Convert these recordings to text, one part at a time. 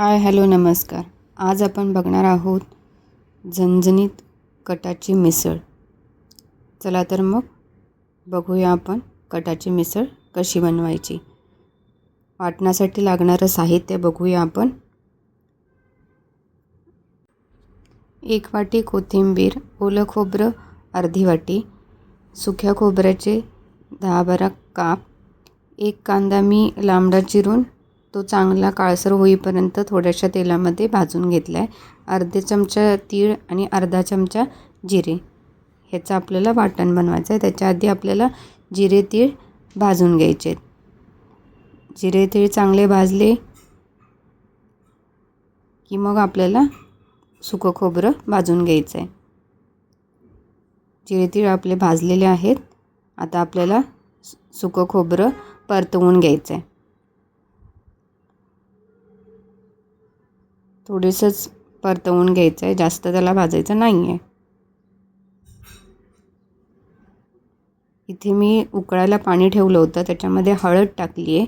Hi hello नमस्कार. आज आपण बघणार आहोत झणझणीत कटाची मिसळ. चला तर मग बघूया आपण कटाची मिसळ कशी बनवायची. वाटण्यासाठी लागणारं साहित्य बघूया आपण. 1 वाटी कोथिंबीर, ओलं खोबरं अर्धी वाटी, सुक्या खोबऱ्याचे 10-12 काप, 1 कांदा मी लांबडा चिरून तो चांगला काळसर होईपर्यंत थोड्याशा तेलामध्ये भाजून घेतला आहे. अर्धे चमचा तीळ आणि अर्धा चमचा जिरे, ह्याचं आपल्याला वाटण बनवायचं आहे. त्याच्या आधी आपल्याला जिरे तीळ भाजून घ्यायचे. जिरे तीळ चांगले भाजले की मग आपल्याला सुकं खोबरं भाजून घ्यायचं आहे. जिरे तीळ आपले भाजलेले आहेत. आता आपल्याला सुकं खोबरं परतवून घ्यायचं आहे. थोडंसंच परतवून घ्यायचं आहे, जास्त त्याला भाजायचं नाही आहे. इथे मी उकळायला पाणी ठेवलं होतं, त्याच्यामध्ये हळद टाकली आहे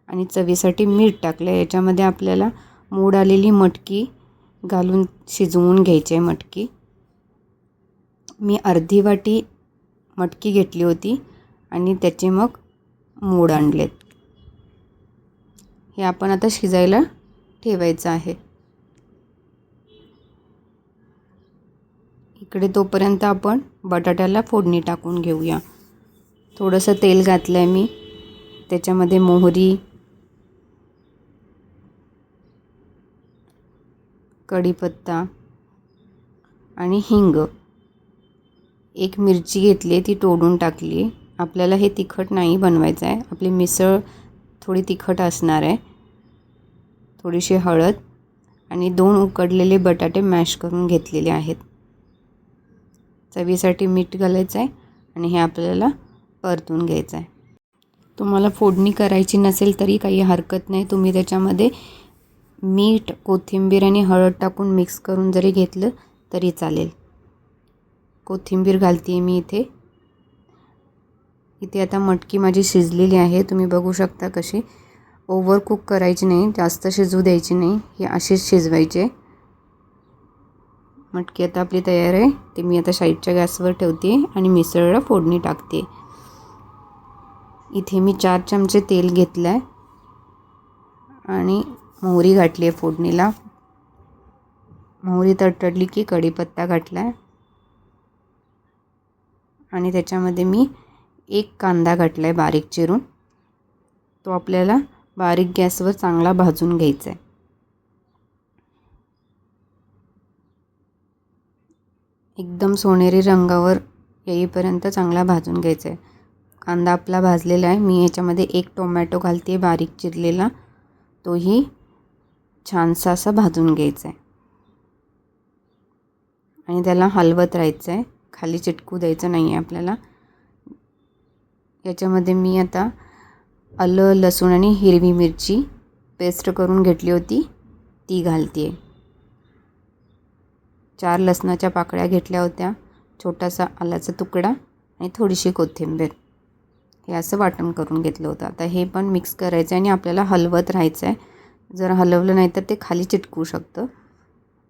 आणि चवीसाठी मीठ टाकलं आहे. याच्यामध्ये आपल्याला मोड आलेली मटकी घालून शिजवून घ्यायची आहे. मटकी मी अर्धी वाटी मटकी घेतली होती आणि त्याचे मग मोड आणलेत. हे आपण आता शिजायला ठेवायचं आहे. इकडे तोपर्यंत आपण बटाट्याला फोडणी टाकून घेऊया. थोडंसं तेल घातलं आहे मी, त्याच्यामध्ये मोहरी, कढीपत्ता आणि हिंग, 1 मिरची घेतली आहे ती तोडून टाकली आहे. आपल्याला हे तिखट नाही बनवायचं आहे, आपली मिसळ थोडी तिखट असणार आहे. थोडीशी हळद आणि 2 उकडलेले बटाटे मॅश करून घेतलेले आहेत. चवीसाठी मीठ घालायचं आहे आणि हे आपल्याला परतून घ्यायचं आहे. तुम्हाला फोडणी करायची नसेल तरी काही हरकत नाही. तुम्ही त्याच्यामध्ये मीठ, कोथिंबीर आणि हळद टाकून मिक्स करून जरी घेतलं तरी चालेल. कोथिंबीर घालते आहे मी इथे. इथे आता मटकी माझी शिजलेली आहे, तुम्ही बघू शकता कशी. ओव्हर कुक करायची नाही, जास्त शिजू द्यायची नाही, ही अशीच शिजवायची. मटकी आता आपली तयार आहे. ते मी आता साईडच्या गॅसवर ठेवते आणि मिसळला फोडणी टाकते. इथे मी 4 चमचे तेल घेतलं आहे आणि मोहरी घातली आहे फोडणीला. मोहरी तडतडली की कढीपत्ता घातला आहे आणि त्याच्यामध्ये मी 1 कांदा घातला आहे बारीक चिरून. तो आपल्याला बारीक गॅसवर चांगला भाजून घ्यायचा आहे. एकदम सोनेरी रंगावर येईपर्यंत चांगला भाजून घ्यायचा आहे. कांदा आपला भाजलेला आहे. मी याच्यामध्ये 1 टोमॅटो घालते आहे बारीक चिरलेला, तोही छानसा असा भाजून घ्यायचा आहे आणि त्याला हलवत राहायचं आहे, खाली चिटकू द्यायचं नाही आहे आपल्याला. याच्यामध्ये मी आता आलं, लसूण आणि हिरवी मिरची पेस्ट करून घेतली होती ती घालते आहे. 4 लसणाच्या पाकळ्या घेतल्या होत्या, छोटासा आल्याचा तुकडा आणि थोडीशी कोथिंबीर, हे असं वाटण करून घेतलं होतं. आता हे पण मिक्स करायचं आहे आणि आपल्याला हलवत राहायचं आहे. जर हलवलं नाही तर ते खाली चिटकू शकतं,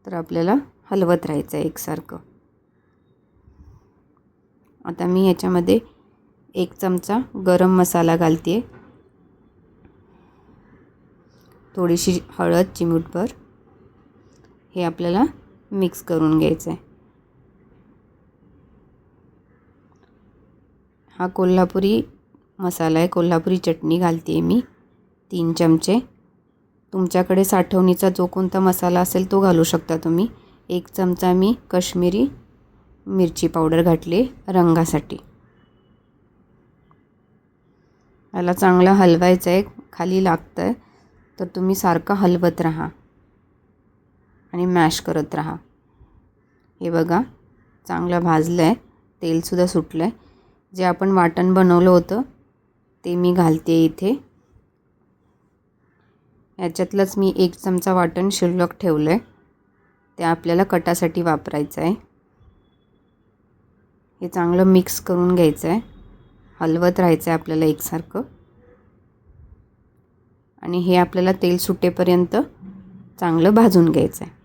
तर आपल्याला हलवत राहायचं आहे एकसारखं. आता मी याच्यामध्ये 1 चमचा गरम मसाला घालते आहे, थोडीशी हळद चिमूटभर. हे आपल्याला मिक्स करून घ्यायचं आहे. हा कोल्हापुरी मसाला आहे, कोल्हापुरी चटणी घालते आहे मी 3 चमचे. तुमच्याकडे साठवणीचा जो कोणता मसाला असेल तो घालू शकता तुम्ही. 1 चमचा मी काश्मीरी मिरची पावडर घातली रंगासाठी. याला चांगलं हलवायचं आहे, खाली लागतं आहे तर तुम्ही सारखं हलवत राहा आणि मॅश करत राहा. हे बघा चांगलं भाजलं आहे, तेलसुद्धा सुटलं आहे. जे आपण वाटण बनवलं होतं ते मी घालते इथे. याच्यातलंच मी 1 चमचा वाटण शिल्लक ठेवलं आहे, ते आपल्याला कटासाठी वापरायचं आहे. हे चांगलं मिक्स करून घ्यायचं आहे, हलवत राहायचं आहे आपल्याला एकसारखं आणि हे आपल्याला तेल सुटेपर्यंत चांगलं भाजून घ्यायचं आहे.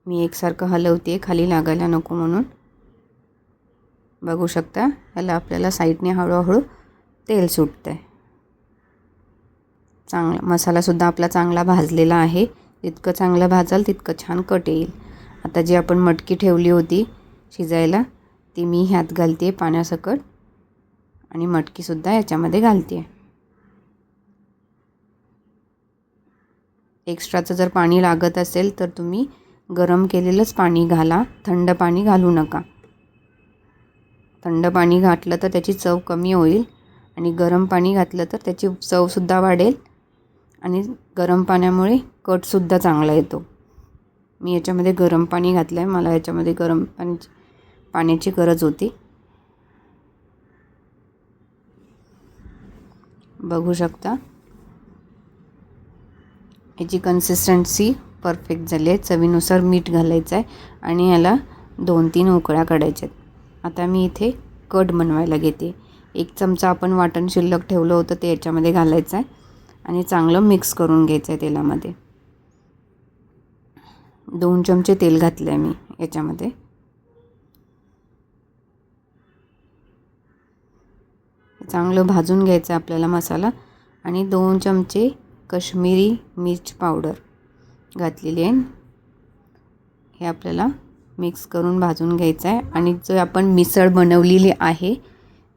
मी एकसारखं हलवते खाली लागायला नको म्हणून. बघू शकता याला आपल्याला साईडने हळूहळू तेल सुटतं आहे. चांगला मसालासुद्धा आपला चांगला भाजलेला आहे. जितकं चांगलं भाजाल तितकं छान कट येईल. आता जी आपण मटकी ठेवली होती शिजायला ती मी ह्यात घालते पाण्यासकट आणि मटकीसुद्धा याच्यामध्ये घालते. एक्स्ट्राचं जर पाणी लागत असेल तर तुम्ही गरम केलेलंच पाणी घाला, थंड पाणी घालू नका. थंड पाणी घातलं तर त्याची चव कमी होईल आणि गरम पाणी घातलं तर त्याची चवसुद्धा वाढेल आणि गरम पाण्यामुळे कटसुद्धा चांगला येतो. मी याच्यामध्ये गरम पाणी घातलं आहे. मला याच्यामध्ये गरम पाण्याची गरज होती. बघू शकता याची कन्सिस्टन्सी परफेक्ट झाली आहे. चवीनुसार मीठ घालायचं आहे आणि याला 2-3 उकळ्या काढायच्या आहेत. आता मी इथे कट बनवायला घेते. 1 चमचा आपण वाटण शिल्लक ठेवलं होतं ते याच्यामध्ये घालायचं आहे आणि चांगलं मिक्स करून घ्यायचं आहे तेलामध्ये. 2 चमचे तेल घातलं आहे मी याच्यामध्ये. चांगलं भाजून घ्यायचं आहे आपल्याला मसाला आणि 2 चमचे काश्मीरी मिर्च पावडर घातलेली आहे. हे आपल्याला मिक्स करून भाजून घ्यायचं आहे आणि जो आपण मिसळ बनवलेली आहे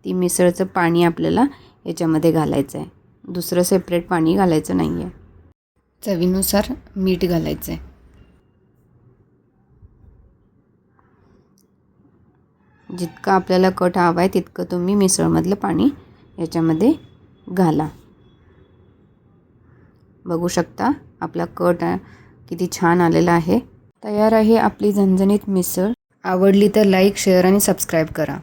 ती मिसळचं पाणी आपल्याला याच्यामध्ये घालायचं आहे. दुसरं सेपरेट पाणी घालायचं नाही आहे. चवीनुसार मीठ घालायचं आहे. जितकं आपल्याला कट हवा आहे तितकं तुम्ही मिसळमधलं पाणी याच्यामध्ये घाला. बघू शकता आपला कट किती छान आलेला आहे. तयार आहे आपली झणझणीत मिसळ. आवडली तर लाईक, शेअर आणि सबस्क्राईब करा.